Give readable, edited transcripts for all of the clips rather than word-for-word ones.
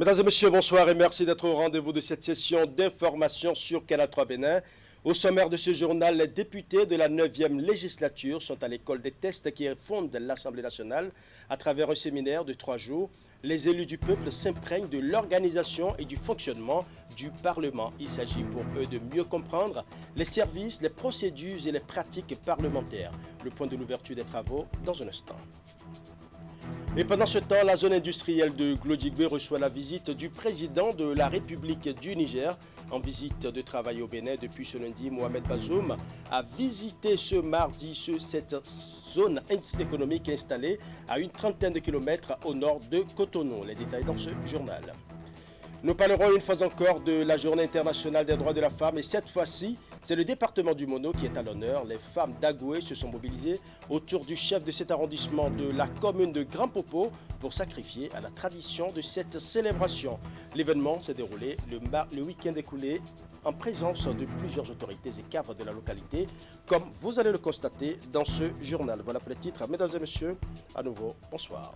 Mesdames et messieurs, bonsoir et merci d'être au rendez-vous de cette session d'information sur Canal 3 Bénin. Au sommaire de ce journal, les députés de la 9e législature sont à l'école des tests qui fonde l'Assemblée nationale à travers un séminaire de 3 jours. Les élus du peuple s'imprègnent de l'organisation et du fonctionnement du Parlement. Il s'agit pour eux de mieux comprendre les services, les procédures et les pratiques parlementaires. Le point de l'ouverture des travaux dans un instant. Et pendant ce temps, la zone industrielle de Glodjigbe reçoit la visite du président de la République du Niger. En visite de travail au Bénin depuis ce lundi, Mohamed Bazoum a visité ce mardi cette zone économique installée à une trentaine de kilomètres au nord de Cotonou. Les détails dans ce journal. Nous parlerons une fois encore de la Journée internationale des droits de la femme et cette fois-ci, c'est le département du Mono qui est à l'honneur. Les femmes d'Agoué se sont mobilisées autour du chef de cet arrondissement de la commune de Grand Popo pour sacrifier à la tradition de cette célébration. L'événement s'est déroulé le week-end écoulé en présence de plusieurs autorités et cadres de la localité, comme vous allez le constater dans ce journal. Voilà pour les titres. Mesdames et messieurs, à nouveau, bonsoir.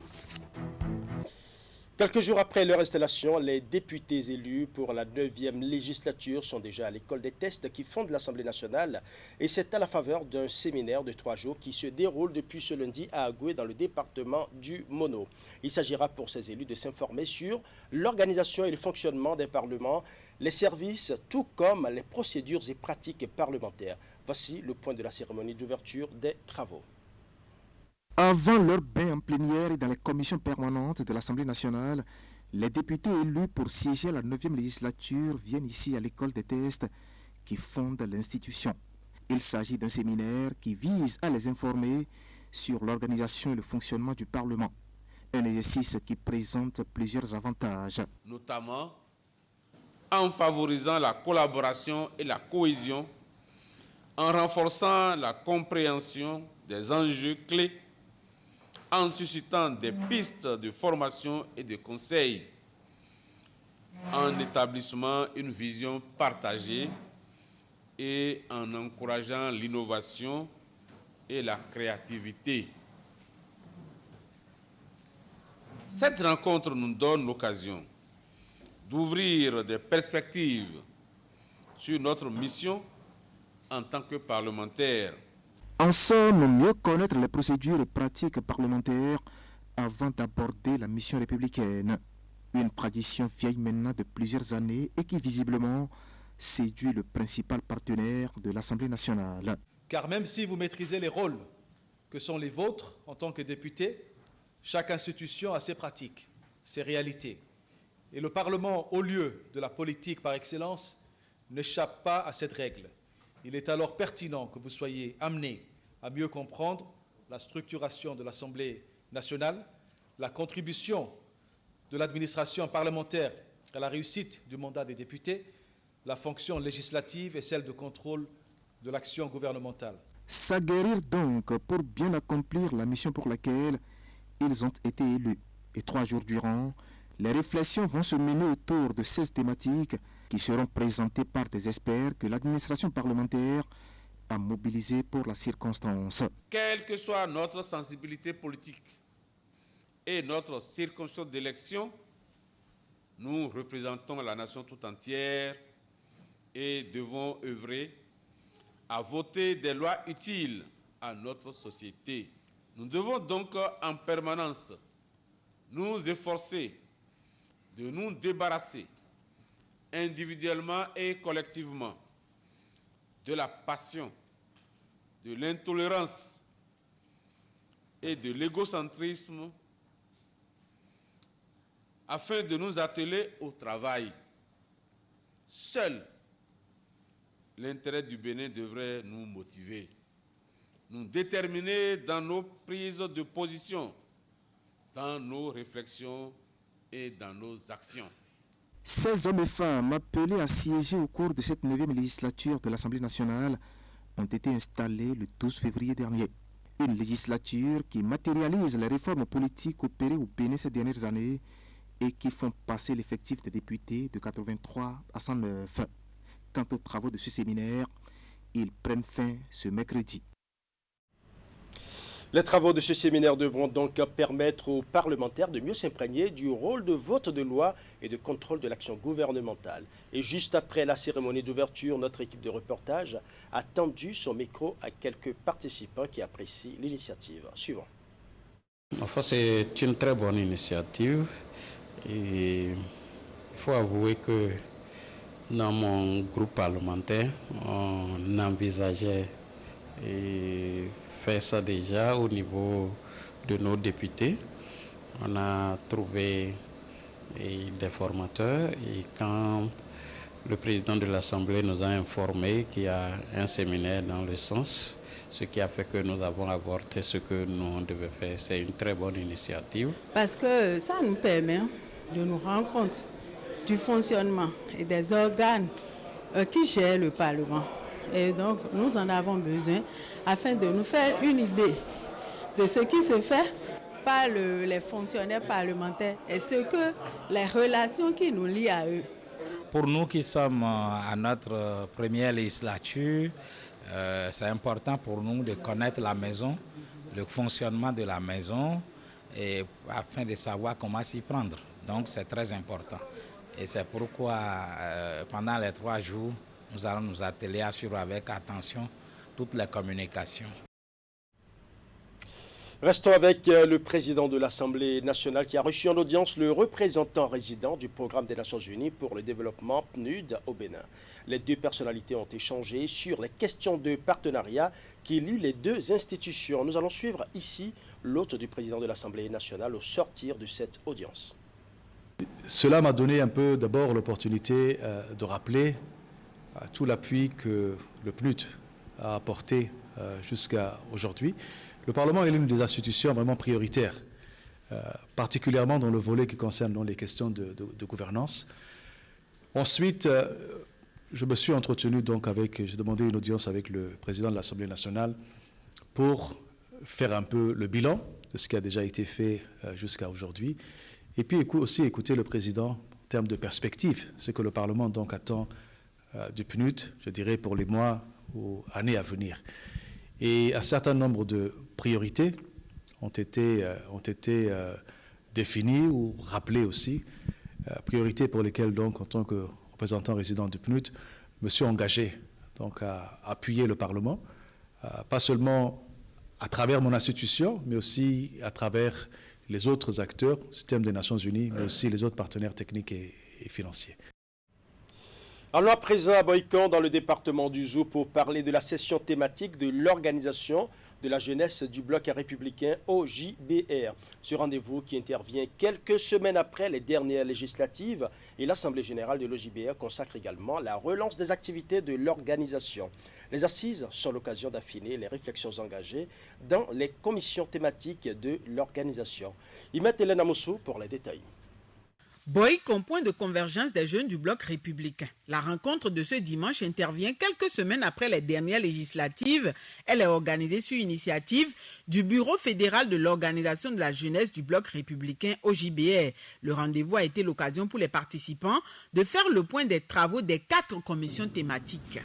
Quelques jours après leur installation, les députés élus pour la 9e législature sont déjà à l'école des tests qui fonde l'Assemblée nationale et c'est à la faveur d'un séminaire de 3 jours qui se déroule depuis ce lundi à Agoué dans le département du Mono. Il s'agira pour ces élus de s'informer sur l'organisation et le fonctionnement des parlements, les services, tout comme les procédures et pratiques parlementaires. Voici le point de la cérémonie d'ouverture des travaux. Avant leur bain en plénière et dans les commissions permanentes de l'Assemblée nationale, les députés élus pour siéger à la 9e législature viennent ici à l'école des tests qui fonde l'institution. Il s'agit d'un séminaire qui vise à les informer sur l'organisation et le fonctionnement du Parlement. Un exercice qui présente plusieurs avantages. Notamment en favorisant la collaboration et la cohésion, en renforçant la compréhension des enjeux clés, en suscitant des pistes de formation et de conseil, en établissant une vision partagée et en encourageant l'innovation et la créativité. Cette rencontre nous donne l'occasion d'ouvrir des perspectives sur notre mission en tant que parlementaires. En somme, mieux connaître les procédures et pratiques parlementaires avant d'aborder la mission républicaine. Une tradition vieille maintenant de plusieurs années et qui visiblement séduit le principal partenaire de l'Assemblée nationale. Car même si vous maîtrisez les rôles que sont les vôtres en tant que député, chaque institution a ses pratiques, ses réalités. Et le Parlement, au lieu de la politique par excellence, n'échappe pas à cette règle. Il est alors pertinent que vous soyez amenés à mieux comprendre la structuration de l'Assemblée nationale, la contribution de l'administration parlementaire à la réussite du mandat des députés, la fonction législative et celle de contrôle de l'action gouvernementale. S'aguerrir donc pour bien accomplir la mission pour laquelle ils ont été élus. Et 3 jours durant, les réflexions vont se mener autour de 16 thématiques qui seront présentées par des experts que l'administration parlementaire a mobilisés pour la circonstance. Quelle que soit notre sensibilité politique et notre circonscription d'élection, nous représentons la nation tout entière et devons œuvrer à voter des lois utiles à notre société. Nous devons donc en permanence nous efforcer de nous débarrasser individuellement et collectivement de la passion, de l'intolérance et de l'égocentrisme afin de nous atteler au travail. Seul l'intérêt du Bénin devrait nous motiver, nous déterminer dans nos prises de position, dans nos réflexions et dans nos actions. 16 hommes et femmes appelés à siéger au cours de cette 9e législature de l'Assemblée nationale ont été installés le 12 février dernier. Une législature qui matérialise les réformes politiques opérées au Bénin ces dernières années et qui font passer l'effectif des députés de 83 à 109. Quant aux travaux de ce séminaire, ils prennent fin ce mercredi. Les travaux de ce séminaire devront donc permettre aux parlementaires de mieux s'imprégner du rôle de vote de loi et de contrôle de l'action gouvernementale. Et juste après la cérémonie d'ouverture, notre équipe de reportage a tendu son micro à quelques participants qui apprécient l'initiative. Suivant. Enfin, c'est une très bonne initiative et il faut avouer que dans mon groupe parlementaire, on envisageait faire ça déjà au niveau de nos députés. On a trouvé des formateurs et quand le président de l'Assemblée nous a informé qu'il y a un séminaire dans le sens, ce qui a fait que nous avons avorté ce que nous devions faire. C'est une très bonne initiative. Parce que ça nous permet de nous rendre compte du fonctionnement et des organes qui gèrent le Parlement. Et donc, nous en avons besoin afin de nous faire une idée de ce qui se fait par les fonctionnaires parlementaires et ce que les relations qui nous lient à eux. Pour nous qui sommes à notre première législature, c'est important pour nous de connaître la maison, le fonctionnement de la maison, et afin de savoir comment s'y prendre. Donc c'est très important. Et c'est pourquoi pendant les 3 jours, nous allons nous atteler à suivre avec attention toutes les communications. Restons avec le président de l'Assemblée nationale qui a reçu en audience le représentant résident du Programme des Nations Unies pour le développement PNUD au Bénin. Les deux personnalités ont échangé sur les questions de partenariat qui lient les deux institutions. Nous allons suivre ici l'hôte du président de l'Assemblée nationale au sortir de cette audience. Cela m'a donné un peu d'abord l'opportunité de rappeler tout l'appui que le PNUD a apporté jusqu'à aujourd'hui. Le Parlement est l'une des institutions vraiment prioritaires, particulièrement dans le volet qui concerne les questions de gouvernance. Ensuite, je me suis entretenu j'ai demandé une audience avec le président de l'Assemblée nationale pour faire un peu le bilan de ce qui a déjà été fait jusqu'à aujourd'hui. Et puis aussi écouter le président en termes de perspective, ce que le Parlement donc attend du PNUD, je dirais, pour les mois ou années à venir. Et un certain nombre de priorités ont été définies ou rappelées aussi, priorités pour lesquelles, donc, en tant que représentant résident du PNUD, je me suis engagé donc, à appuyer le Parlement, pas seulement à travers mon institution, mais aussi à travers les autres acteurs, le système des Nations Unies, mais aussi les autres partenaires techniques et financiers. Allons à présent à Boycon, dans le département du Zou, pour parler de la session thématique de l'organisation de la jeunesse du bloc républicain OJBR. Ce rendez-vous qui intervient quelques semaines après les dernières législatives et l'Assemblée générale de l'OJBR consacre également la relance des activités de l'organisation. Les assises sont l'occasion d'affiner les réflexions engagées dans les commissions thématiques de l'organisation. Imet Hélène Amoussou pour les détails. Boycon, point de convergence des jeunes du bloc républicain. La rencontre de ce dimanche intervient quelques semaines après les dernières législatives. Elle est organisée sur initiative du Bureau fédéral de l'organisation de la jeunesse du bloc républicain OJBR. Le rendez-vous a été l'occasion pour les participants de faire le point des travaux des 4 commissions thématiques.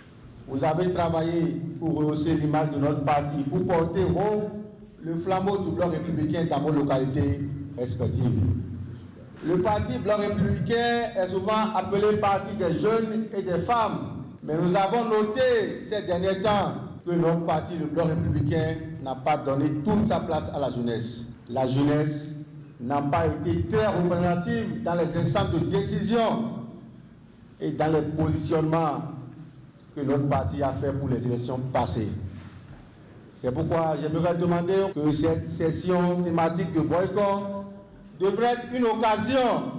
Vous avez travaillé pour rehausser l'image de notre parti, pour porter haut le flambeau du bloc républicain dans vos localités respectives. Le parti blanc républicain est souvent appelé parti des jeunes et des femmes. Mais nous avons noté ces derniers temps que notre parti, le blanc républicain, n'a pas donné toute sa place à la jeunesse. La jeunesse n'a pas été très représentative dans les instances de décision et dans les positionnements que notre parti a fait pour les élections passées. C'est pourquoi j'aimerais demander que cette session thématique de Boycon devrait être une occasion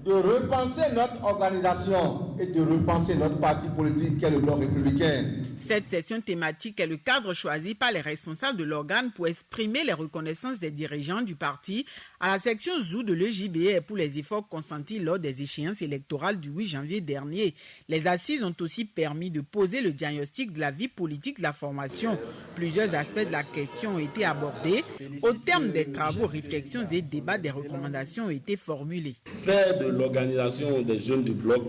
de repenser notre organisation et de repenser notre parti politique qu'est le bloc républicain. Cette session thématique est le cadre choisi par les responsables de l'organe pour exprimer les reconnaissances des dirigeants du parti à la section Zou de l'EJBR pour les efforts consentis lors des échéances électorales du 8 janvier dernier. Les assises ont aussi permis de poser le diagnostic de la vie politique de la formation. Plusieurs aspects de la question ont été abordés. Au terme des travaux, réflexions et débats, des recommandations ont été formulées. Faire de l'organisation des jeunes du bloc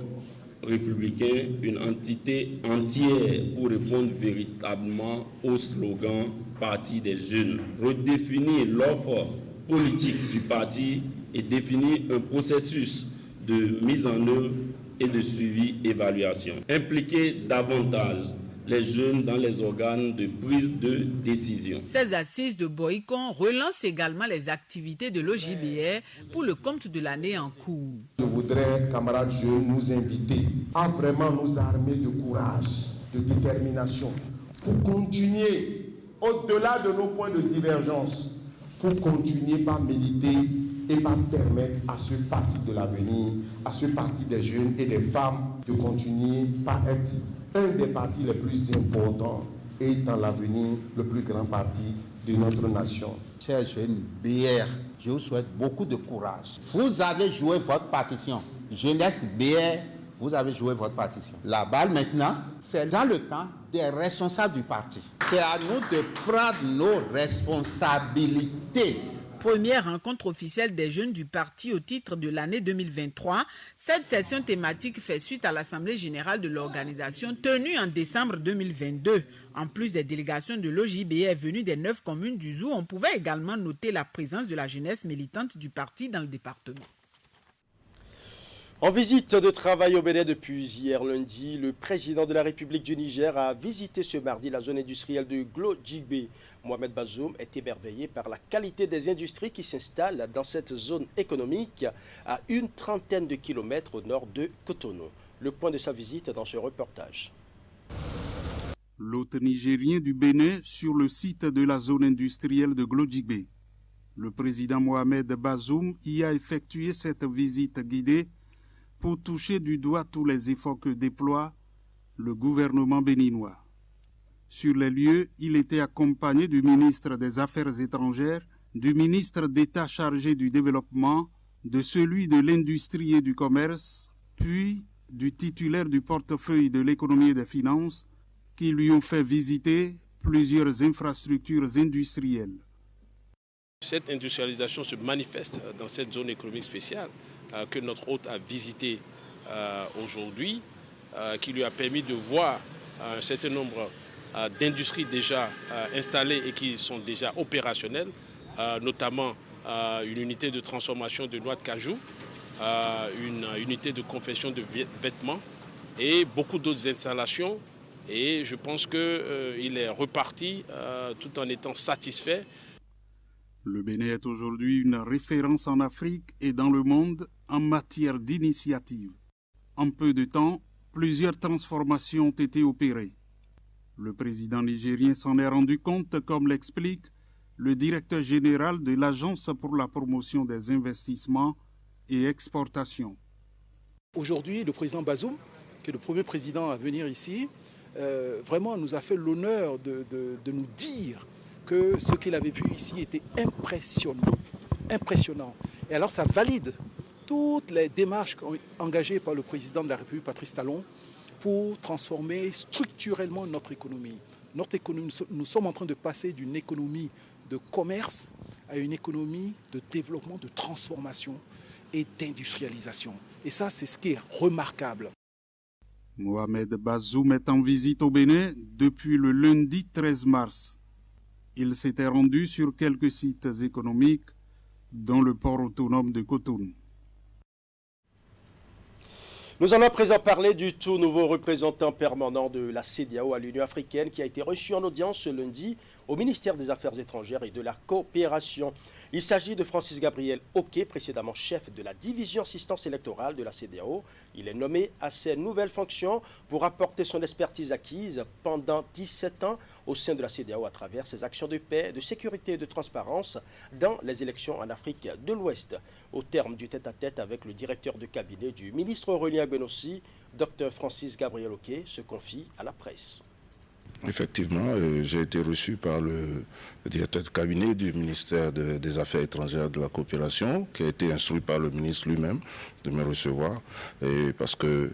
républicain une entité entière pour répondre véritablement au slogan « Parti des jeunes », redéfinir l'offre politique du parti et définir un processus de mise en œuvre et de suivi-évaluation. Impliquer davantage les jeunes dans les organes de prise de décision. Ces assises de Boycon relancent également les activités de l'OJBR pour le compte de l'année en cours. Je voudrais, camarades jeunes, nous inviter à vraiment nous armer de courage, de détermination, pour continuer, au-delà de nos points de divergence, pour continuer par militer et par permettre à ce parti de l'avenir, à ce parti des jeunes et des femmes de continuer par être un des partis les plus importants et dans l'avenir le plus grand parti de notre nation. Chers jeunes BR, je vous souhaite beaucoup de courage. Vous avez joué votre partition. Jeunesse BR, vous avez joué votre partition. La balle maintenant, c'est dans le camp des responsables du parti. C'est à nous de prendre nos responsabilités. Première rencontre officielle des jeunes du parti au titre de l'année 2023. Cette session thématique fait suite à l'Assemblée générale de l'organisation tenue en décembre 2022. En plus des délégations de l'OJBR venues des 9 communes du Zou, on pouvait également noter la présence de la jeunesse militante du parti dans le département. En visite de travail au Bénin depuis hier lundi, le président de la République du Niger a visité ce mardi la zone industrielle de Glo-Djibé. Mohamed Bazoum est émerveillé par la qualité des industries qui s'installent dans cette zone économique à une trentaine de kilomètres au nord de Cotonou. Le point de sa visite dans ce reportage. L'hôte nigérien du Bénin sur le site de la zone industrielle de Glo-Djibé. Le président Mohamed Bazoum y a effectué cette visite guidée pour toucher du doigt tous les efforts que déploie le gouvernement béninois. Sur les lieux, il était accompagné du ministre des Affaires étrangères, du ministre d'État chargé du développement, de celui de l'industrie et du commerce, puis du titulaire du portefeuille de l'économie et des finances, qui lui ont fait visiter plusieurs infrastructures industrielles. Cette industrialisation se manifeste dans cette zone économique spéciale que notre hôte a visitée aujourd'hui, qui lui a permis de voir un certain nombre d'industries déjà installées et qui sont déjà opérationnelles, notamment une unité de transformation de noix de cajou, une unité de confection de vêtements et beaucoup d'autres installations. Et je pense qu'il est reparti tout en étant satisfait. Le Bénin est aujourd'hui une référence en Afrique et dans le monde en matière d'initiative. En peu de temps, plusieurs transformations ont été opérées. Le président nigérien s'en est rendu compte, comme l'explique le directeur général de l'Agence pour la promotion des investissements et exportations. Aujourd'hui, le président Bazoum, qui est le premier président à venir ici, vraiment nous a fait l'honneur de nous dire que ce qu'il avait vu ici était impressionnant. Et alors ça valide toutes les démarches engagées par le président de la République, Patrice Talon, pour transformer structurellement notre économie. Nous sommes en train de passer d'une économie de commerce à une économie de développement, de transformation et d'industrialisation. Et ça, c'est ce qui est remarquable. Mohamed Bazoum est en visite au Bénin depuis le lundi 13 mars. Il s'était rendu sur quelques sites économiques, dont le port autonome de Cotonou. Nous allons à présent parler du tout nouveau représentant permanent de la CEDEAO à l'Union africaine qui a été reçu en audience ce lundi au ministère des Affaires étrangères et de la coopération. Il s'agit de Francis Gabriel Oké, précédemment chef de la division assistance électorale de la CEDEAO. Il est nommé à ses nouvelles fonctions pour apporter son expertise acquise pendant 17 ans au sein de la CEDEAO à travers ses actions de paix, de sécurité et de transparence dans les élections en Afrique de l'Ouest. Au terme du tête-à-tête avec le directeur de cabinet du ministre Aurélien Guénossi, Dr Francis Gabriel Oké se confie à la presse. Effectivement, j'ai été reçu par le directeur de cabinet du ministère des Affaires étrangères et de la coopération, qui a été instruit par le ministre lui-même de me recevoir, parce que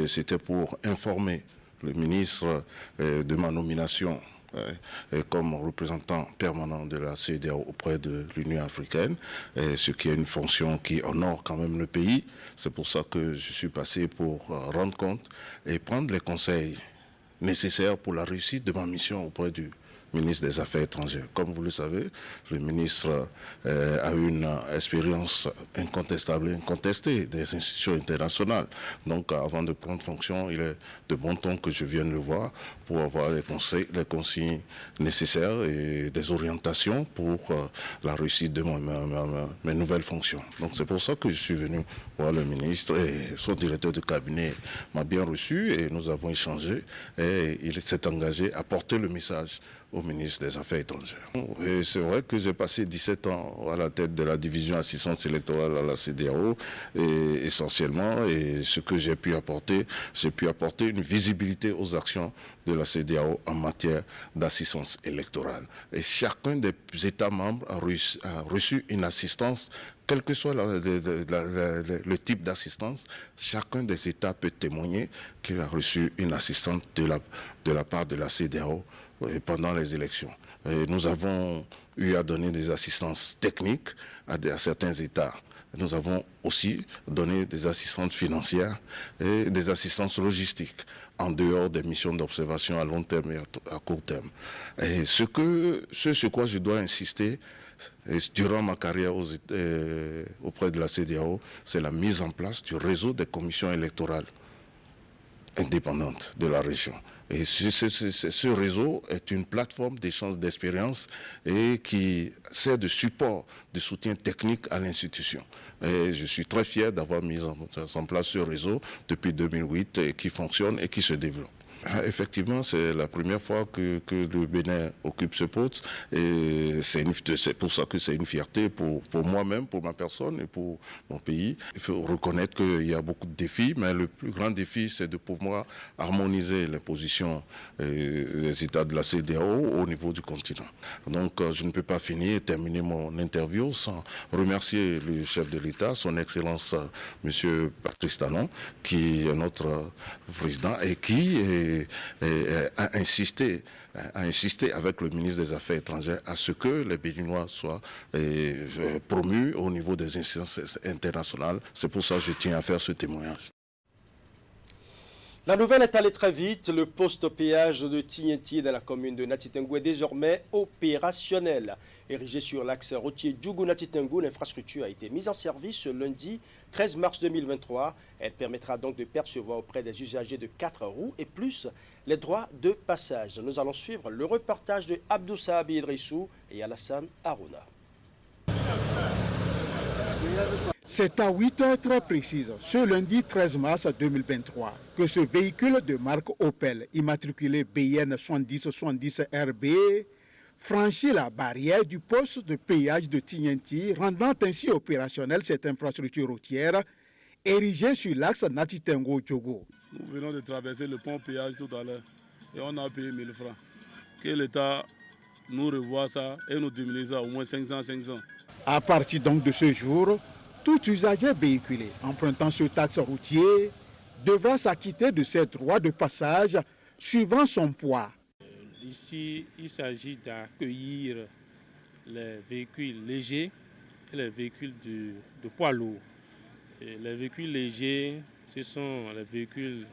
c'était pour informer le ministre de ma nomination et comme représentant permanent de la CEDEAO auprès de l'Union africaine, ce qui est une fonction qui honore quand même le pays. C'est pour ça que je suis passé pour rendre compte et prendre les conseils nécessaires pour la réussite de ma mission auprès du ministre des Affaires étrangères. Comme vous le savez, le ministre a une expérience incontestable et incontestée des institutions internationales. Donc avant de prendre fonction, il est de bon ton que je vienne le voir pour avoir les consignes nécessaires et des orientations pour la réussite de mes nouvelles fonctions. Donc c'est pour ça que je suis venu voir le ministre et son directeur de cabinet m'a bien reçu et nous avons échangé et il s'est engagé à porter le message au ministre des Affaires étrangères. Et c'est vrai que j'ai passé 17 ans à la tête de la division assistance électorale à la CEDEAO et essentiellement, et ce que j'ai pu apporter une visibilité aux actions de la CEDEAO en matière d'assistance électorale. Et chacun des États membres a reçu une assistance, quel que soit le type d'assistance. Chacun des États peut témoigner qu'il a reçu une assistance de la part de la CEDEAO pendant les élections. Et nous avons eu à donner des assistances techniques à certains États. Nous avons aussi donné des assistances financières et des assistances logistiques en dehors des missions d'observation à long terme et à court terme. Et ce sur quoi je dois insister durant ma carrière auprès de la CEDEAO, c'est la mise en place du réseau des commissions électorales indépendante de la région. Et ce réseau est une plateforme d'échange d'expériences et qui sert de support, de soutien technique à l'institution. Et je suis très fier d'avoir mis en place ce réseau depuis 2008 et qui fonctionne et qui se développe. Effectivement, c'est la première fois que le Bénin occupe ce poste et c'est pour ça que c'est une fierté pour moi-même, pour ma personne et pour mon pays. Il faut reconnaître qu'il y a beaucoup de défis, mais le plus grand défi, c'est de pouvoir harmoniser les positions des États de la CEDEAO au niveau du continent. Donc, je ne peux pas finir et terminer mon interview sans remercier le chef de l'État, son Excellence M. Patrice Talon, qui est notre président et qui a insisté avec le ministre des Affaires étrangères à ce que les Béninois soient promus au niveau des instances internationales. C'est pour ça que je tiens à faire ce témoignage. La nouvelle est allée très vite. Le poste péage de Tignenti dans la commune de Natitengou est désormais opérationnel. Érigé sur l'axe routier Djougou-Natitengou, l'infrastructure a été mise en service ce lundi 13 mars 2023. Elle permettra donc de percevoir auprès des usagers de 4 roues et plus les droits de passage. Nous allons suivre le reportage de Abdou Sahabi Idrissou et Alassane Harouna. C'est à 8 heures très précises, ce lundi 13 mars 2023, que ce véhicule de marque Opel, immatriculé BN 7070 RB, franchit la barrière du poste de péage de Tignenti, rendant ainsi opérationnelle cette infrastructure routière érigée sur l'axe Natitengo-Djogo. Nous venons de traverser le pont péage tout à l'heure et on a payé 1000 francs. Que l'État nous revoie ça et nous diminue ça au moins 500. À partir donc de ce jour, tout usager véhiculé empruntant ce axe routier devra s'acquitter de ses droits de passage suivant son poids. Ici, il s'agit d'accueillir les véhicules légers et les véhicules de poids lourd. Et les véhicules légers, ce sont les véhicules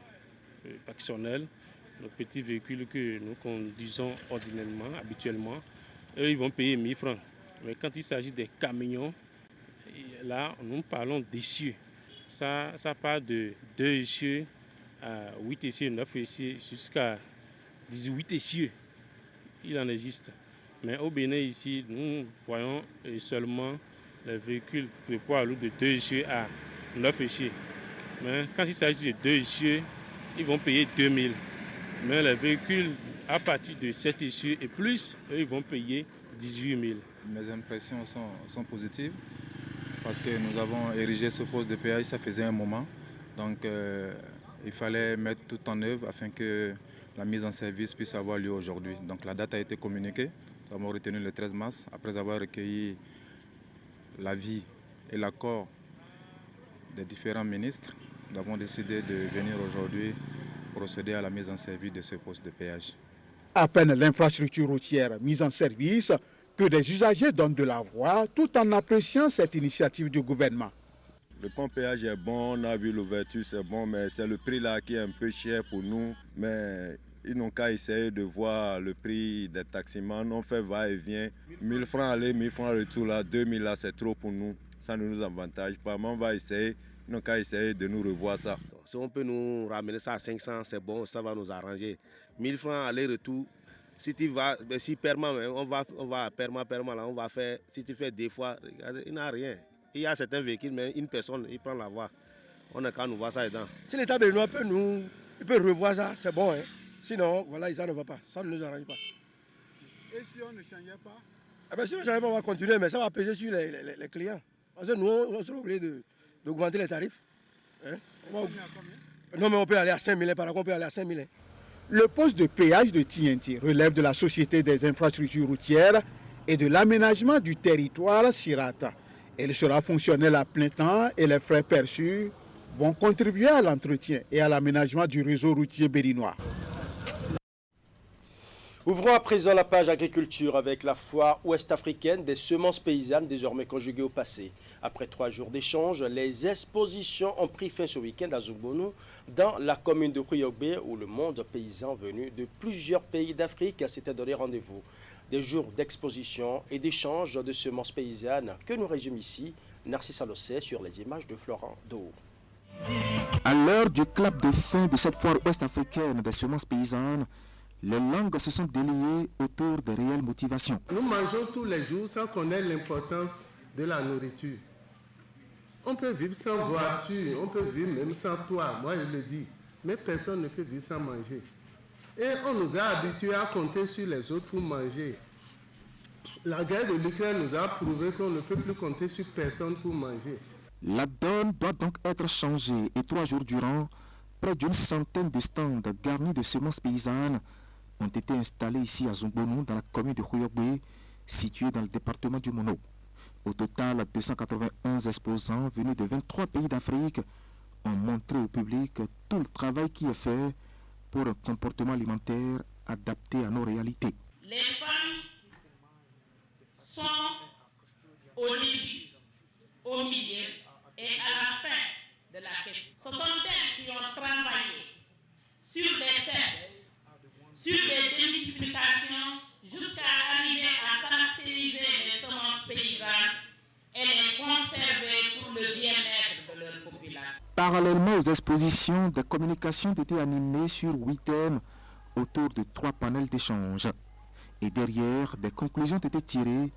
personnels, nos petits véhicules que nous conduisons ordinairement, habituellement. Eux, ils vont payer 1000 francs. Mais quand il s'agit des camions, là, nous parlons d'essieux. Ça part de 2 essieux à 8 essieux, 9 essieux, jusqu'à 18 essieux. Il en existe. Mais au Bénin, ici, nous voyons seulement les véhicules de poids lourd de 2 essieux à 9 essieux. Mais quand il s'agit de 2 essieux, ils vont payer 2000. Mais les véhicules à partir de 7 essieux et plus, eux, ils vont payer 18 000. Mes impressions sont positives parce que nous avons érigé ce poste de péage, ça faisait un moment. Donc il fallait mettre tout en œuvre afin que la mise en service puisse avoir lieu aujourd'hui. Donc la date a été communiquée, nous avons retenu le 13 mars. Après avoir recueilli l'avis et l'accord des différents ministres, nous avons décidé de venir aujourd'hui procéder à la mise en service de ce poste de péage. À peine l'infrastructure routière mise en service que des usagers donnent de la voix tout en appréciant cette initiative du gouvernement. Le pont péage est bon, on a vu l'ouverture, c'est bon, mais c'est le prix là qui est un peu cher pour nous. Mais ils n'ont qu'à essayer de voir le prix des taximans. On fait va-et-vient. 1000 francs aller, 1000 francs retour là, 2000 là, c'est trop pour nous. Ça ne nous avantage pas. Mais on va essayer, ils n'ont qu'à essayer de nous revoir ça. Si on peut nous ramener ça à 500, c'est bon, ça va nous arranger. 1000 francs aller-retour. Si tu vas, si permanent, on va permanent là, on va faire, si tu fais 2 fois, regardez, il n'a rien. Il y a certains véhicules, mais une personne, il prend la voie. On n'a qu'à nous voir ça dedans. Si l'État béninois peut revoir ça, c'est bon. Hein. Sinon, voilà, ça ne va pas. Ça ne nous arrange pas. Et si on ne changeait pas? Si on ne changeait pas, on va continuer, mais ça va peser sur les clients. Parce que nous, on sera obligé d'augmenter les tarifs. Hein? Non, mais on peut aller à 5 000, par contre, on peut aller à 5 000. Le poste de péage de TNT relève de la Société des infrastructures routières et de l'aménagement du territoire Sirata. Elle sera fonctionnelle à plein temps et les frais perçus vont contribuer à l'entretien et à l'aménagement du réseau routier béninois. Ouvrons à présent la page agriculture avec la foire ouest-africaine des semences paysannes désormais conjuguée au passé. Après 3 jours d'échanges, les expositions ont pris fin ce week-end à Zougbounou, dans la commune de Kouyogbé, où le monde paysan venu de plusieurs pays d'Afrique s'était donné rendez-vous. Des jours d'exposition et d'échanges de semences paysannes que nous résume ici Narcisse Alossé sur les images de Florent Dou. À l'heure du clap de fin de cette foire ouest-africaine des semences paysannes, les langues se sont déliées autour des réelles motivations. Nous mangeons tous les jours sans connaître l'importance de la nourriture. On peut vivre sans voiture, on peut vivre même sans toit, moi je le dis, mais personne ne peut vivre sans manger. Et on nous a habitués à compter sur les autres pour manger. La guerre de l'Ukraine nous a prouvé qu'on ne peut plus compter sur personne pour manger. La donne doit donc être changée et 3 jours durant, près d'une centaine de stands garnis de semences paysannes ont été installés ici à Zougbounou, dans la commune de Kouyogbé, située dans le département du Mono. Au total, 291 exposants venus de 23 pays d'Afrique ont montré au public tout le travail qui est fait pour un comportement alimentaire adapté à nos réalités. Les femmes sont au début, au milieu et à la fin de la question. Ce sont elles qui ont travaillé sur des tests, sur des démultiplications, jusqu'à arriver à caractériser les semences paysannes et les conserver pour le bien-être de leur population. Parallèlement aux expositions, des communications ont été animées sur 8 thèmes autour de 3 panels d'échange. Et derrière, des conclusions ont été tirées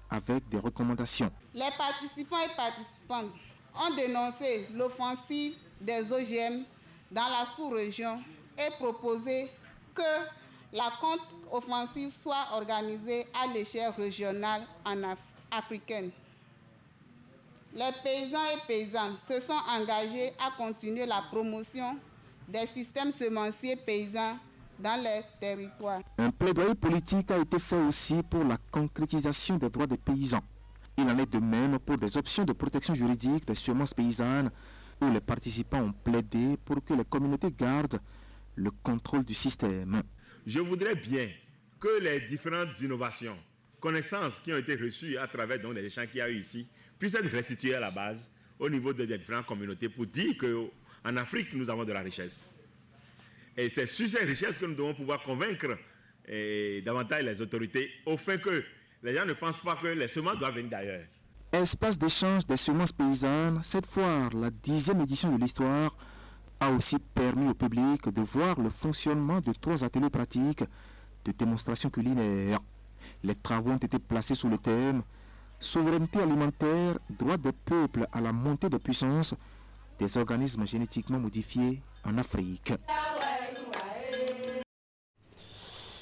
avec des recommandations. Les participants et participantes ont dénoncé l'offensive des OGM dans la sous-région et proposé que la contre-offensive soit organisée à l'échelle régionale africaine. Les paysans et paysannes se sont engagés à continuer la promotion des systèmes semenciers paysans dans les territoires. Un plaidoyer politique a été fait aussi pour la concrétisation des droits des paysans. Il en est de même pour des options de protection juridique des semences paysannes où les participants ont plaidé pour que les communautés gardent le contrôle du système. Je voudrais bien que les différentes innovations, connaissances qui ont été reçues à travers les échanges qu'il y a eu ici, puissent être restituées à la base au niveau des différentes communautés pour dire qu'en Afrique, nous avons de la richesse. Et c'est sur ces richesses que nous devons pouvoir convaincre davantage les autorités au fait que les gens ne pensent pas que les semences doivent venir d'ailleurs. Espace d'échange des semences paysannes, cette foire, la 10e édition de l'histoire, a aussi permis au public de voir le fonctionnement de 3 ateliers pratiques de démonstration culinaire. Les travaux ont été placés sous le thème « Souveraineté alimentaire, droit des peuples à la montée de puissance des organismes génétiquement modifiés en Afrique ».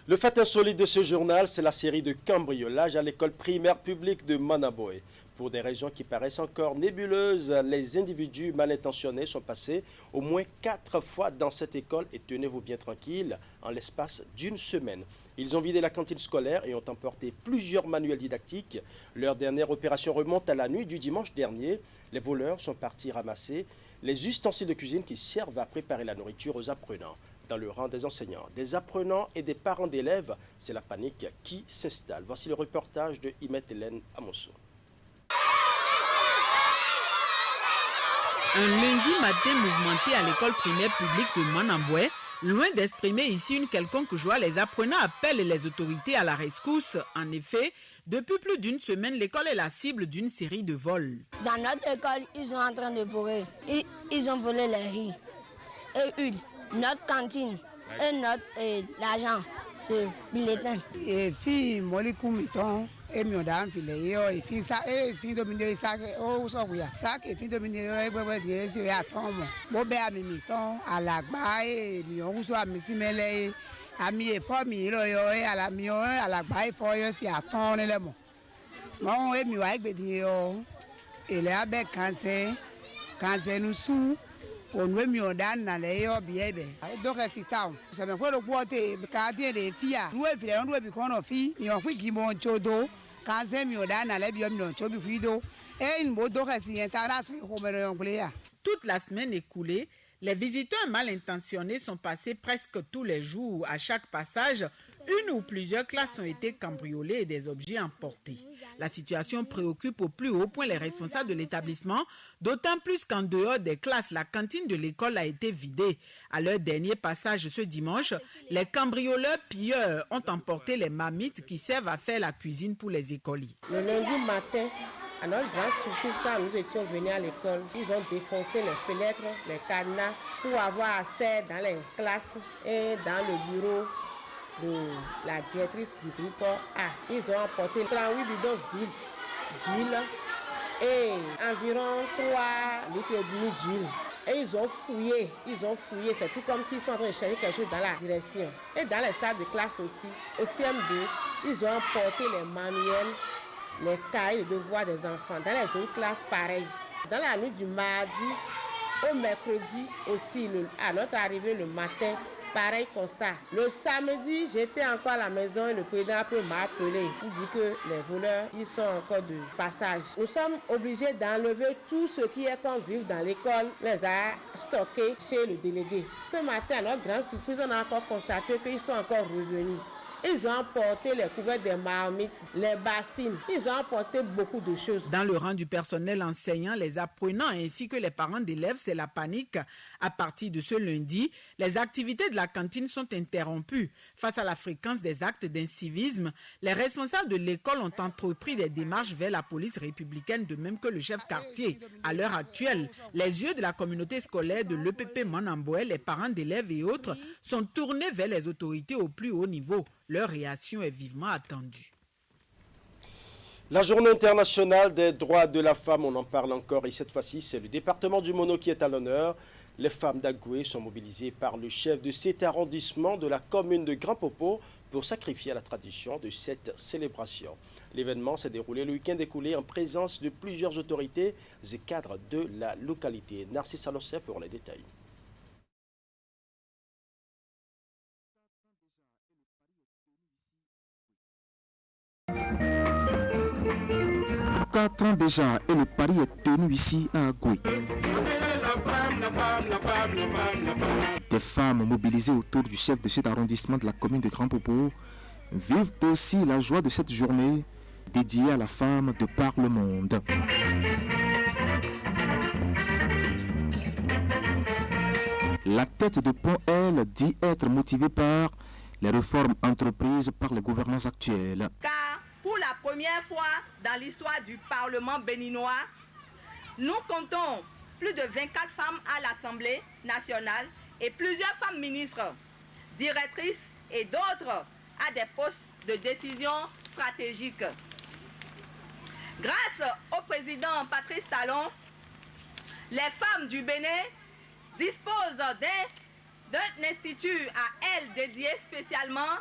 Le fait insolite de ce journal, c'est la série de cambriolages à l'école primaire publique de Manaboé. Pour des raisons qui paraissent encore nébuleuses, les individus mal intentionnés sont passés au moins 4 fois dans cette école et tenez-vous bien tranquille, en l'espace d'une semaine. Ils ont vidé la cantine scolaire et ont emporté plusieurs manuels didactiques. Leur dernière opération remonte à la nuit du dimanche dernier. Les voleurs sont partis ramasser les ustensiles de cuisine qui servent à préparer la nourriture aux apprenants. dans le rang des enseignants, des apprenants et des parents d'élèves. C'est la panique qui s'installe. Voici le reportage de Imet Hélène Amosso. Un lundi matin mouvementé à l'école primaire publique de Manamboué, loin d'exprimer ici une quelconque joie, les apprenants appellent les autorités à la rescousse. En effet, depuis plus d'une semaine, l'école est la cible d'une série de vols. Dans notre école, ils sont en train de voler. Ils ont volé les riz et huile, notre cantine et l'argent de bulletin. Et puis, moi, les commettants, et mieux d'un filet, et puis ça, et si dominer ça, oh, ça, oui, ça, et puis dominer, et c'est à ton, bon, ben, à mi-temps, à la baie, et mieux, on soit à mi-simélé, à mi-effort, mi-royo, à la mieux, à la baie, fort, c'est à ton élément. Bon, et mieux, avec bédino, et là, avec cancer nous sous. On veut mieux dans les bien. Donc, c'est ça. Ça me fait le côté, quand il y a des filles, nous, on doit bien filles, et on peut qu'ils m'ont chodo, quand c'est mieux dans les bien, nous, chodo, et une bonne internationale. Toute la semaine écoulée, les visiteurs mal intentionnés sont passés presque tous les jours. À chaque passage, une ou plusieurs classes ont été cambriolées et des objets emportés. La situation préoccupe au plus haut point les responsables de l'établissement, d'autant plus qu'en dehors des classes, la cantine de l'école a été vidée. À leur dernier passage ce dimanche, les cambrioleurs pilleurs ont emporté les marmites qui servent à faire la cuisine pour les écoliers. Le lundi matin, à notre grande surprise, quand nous étions venus à l'école, ils ont défoncé les fenêtres, les cadenas pour avoir accès dans les classes et dans le bureau de la directrice du groupe A. Ils ont emporté 38 bidons vides d'huile et environ 3 litres et demi d'huile. Et ils ont fouillé, c'est tout comme s'ils sont en train de chercher quelque chose dans la direction. Et dans les salles de classe aussi, au CM2, ils ont emporté les manuels, les cahiers de devoirs des enfants. Dans les autres classes, pareil. Dans la nuit du mardi au mercredi aussi, à notre arrivée le matin, pareil constat. Le samedi, j'étais encore à la maison et le président m'a appelé. Il dit que les voleurs, ils sont encore de passage. Nous sommes obligés d'enlever tout ce qui est comme vivre dans l'école. On les a stockés chez le délégué. Ce matin, à notre grande surprise, on a encore constaté qu'ils sont encore revenus. Ils ont emporté les couverts des marmites, les bassines. Ils ont emporté beaucoup de choses. Dans le rang du personnel enseignant, les apprenants ainsi que les parents d'élèves, c'est la panique. À partir de ce lundi, les activités de la cantine sont interrompues. Face à la fréquence des actes d'incivisme, les responsables de l'école ont entrepris des démarches vers la police républicaine, de même que le chef quartier. À l'heure actuelle, les yeux de la communauté scolaire de l'EPP Manamboué, les parents d'élèves et autres, sont tournés vers les autorités au plus haut niveau. Leur réaction est vivement attendue. La journée internationale des droits de la femme, on en parle encore et cette fois-ci, c'est le département du Mono qui est à l'honneur. Les femmes d'Agoué sont mobilisées par le chef de cet arrondissement de la commune de Grand Popo pour sacrifier à la tradition de cette célébration. L'événement s'est déroulé le week-end écoulé en présence de plusieurs autorités et cadres de la localité. Narcisse Alossé pour les détails. 4 ans déjà et le pari est tenu ici à Agoué. Des femmes mobilisées autour du chef de cet arrondissement de la commune de Grand Popo vivent aussi la joie de cette journée dédiée à la femme de par le monde. La tête de pont, elle, dit être motivée par les réformes entreprises par les gouvernants actuels. Car pour la première fois dans l'histoire du Parlement béninois, nous comptons plus de 24 femmes à l'Assemblée nationale et plusieurs femmes ministres, directrices et d'autres à des postes de décision stratégiques. Grâce au président Patrice Talon, les femmes du Bénin disposent d'un institut à elles dédié spécialement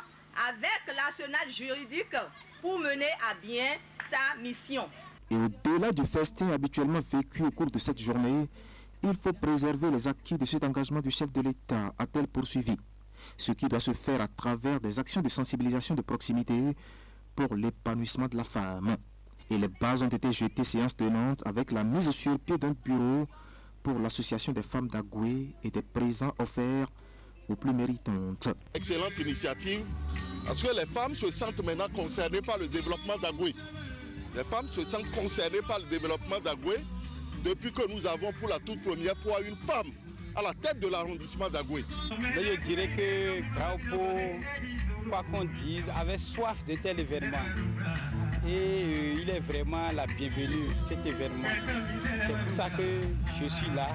avec l'arsenal juridique pour mener à bien sa mission. Et au-delà du festin habituellement vécu au cours de cette journée, il faut préserver les acquis de cet engagement du chef de l'État, a-t-elle poursuivi. Ce qui doit se faire à travers des actions de sensibilisation de proximité pour l'épanouissement de la femme. Et les bases ont été jetées séance tenante avec la mise sur pied d'un bureau pour l'association des femmes d'Agoué et des présents offerts aux plus méritantes. Excellente initiative, parce que les femmes se sentent maintenant concernées par le développement d'Agoué. Les femmes se sentent concernées par le développement d'Agoué depuis que nous avons pour la toute première fois une femme à la tête de l'arrondissement d'Agoué. Mais je dirais que Graopo, quoi qu'on dise, avait soif de tel événement. Et il est vraiment la bienvenue, cet événement. C'est pour ça que je suis là,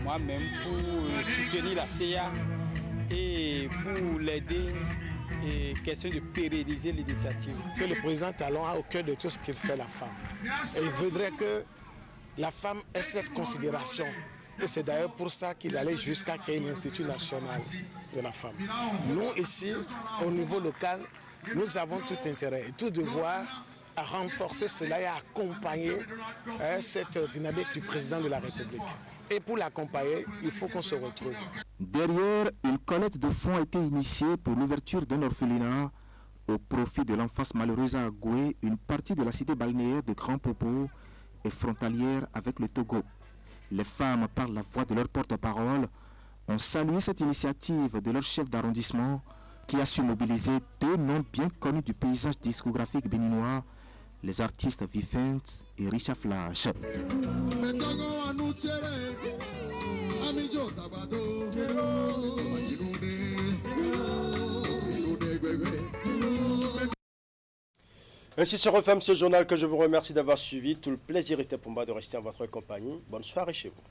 moi-même, pour soutenir la CA et pour l'aider. Et question de pérenniser l'initiative. Que le président Talon a au cœur de tout ce qu'il fait la femme. Et il voudrait que la femme ait cette considération. Et c'est d'ailleurs pour ça qu'il allait jusqu'à créer l'Institut national de la femme. Nous, ici, au niveau local, nous avons tout intérêt et tout devoir à renforcer cela et à accompagner cette dynamique du président de la République. Et pour l'accompagner, il faut qu'on se retrouve. Derrière, une collecte de fonds a été initiée pour l'ouverture d'un orphelinat au profit de l'enfance malheureuse à Agoué. Une partie de la cité balnéaire de Grand Popo est frontalière avec le Togo. Les femmes, par la voix de leur porte-parole, ont salué cette initiative de leur chef d'arrondissement qui a su mobiliser deux noms bien connus du paysage discographique béninois, les artistes Vivent et Richard Flash. Ainsi se referme ce journal que je vous remercie d'avoir suivi. Tout le plaisir était pour moi de rester en votre compagnie. Bonne soirée chez vous.